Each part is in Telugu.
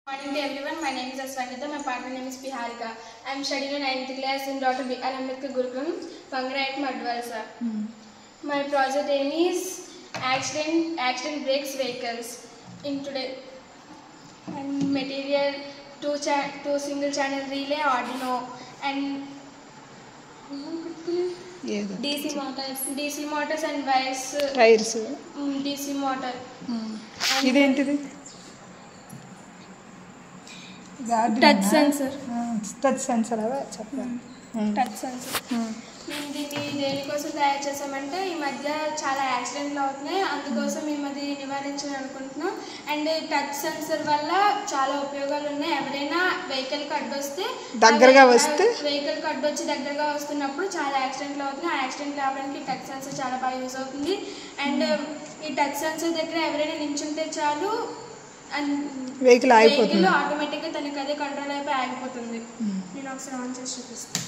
Morning to everyone. My name is Aswanita. My partner name is Piharika. I am studying in 9th class in Dr. B.R. Ambedkar Gurukulam, Pangara at Madwalsa. My project aim is accident breaks vehicles. In today, and material two single channel relay, Arduino, and DC motors and wires. DC motor. Touch sensor. Touch sensor అవే చెప్పండి. టచ్ సెన్సర్ మేము దీన్ని దేనికోసం తయారు చేసామంటే ఈ మధ్య చాలా యాక్సిడెంట్లు అవుతున్నాయి, అందుకోసం మేము అది నివారించాలని అనుకుంటున్నాం. అండ్ టచ్ సెన్సర్ వల్ల చాలా ఉపయోగాలు ఉన్నాయి. ఎవరైనా వెహికల్కి అడ్డొస్తే వెహికల్కి అడ్డొచ్చి దగ్గరగా వస్తున్నప్పుడు చాలా యాక్సిడెంట్లు అవుతున్నాయి. ఆ యాక్సిడెంట్లు అవ్వడానికి టచ్ సెన్సర్ చాలా బాగా యూజ్ అవుతుంది. అండ్ ఈ టచ్ సెన్సర్ దగ్గర ఎవరైనా నించుంటే చాలు వెహికల్ ఆటోమేటిక్గా తనకి అదే కంట్రోల్ అయిపోయి ఆగిపోతుంది. నేను ఒకసారి ఆన్ చేసి చూపిస్తాను.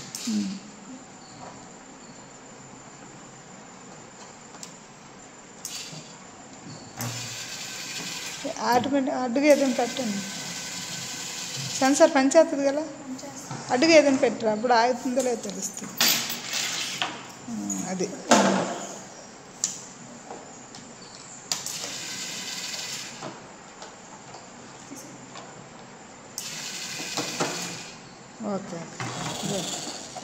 ఆటోమేటిక్ అడ్డుగా ఏదైనా పెట్టండి. సెన్సార్ పనిచేస్తుంది కదా, అడ్డుగా ఏదైనా పెట్టరా అప్పుడు ఆగుతుందో లేదో తెలుస్తుంది. అది ఓకే.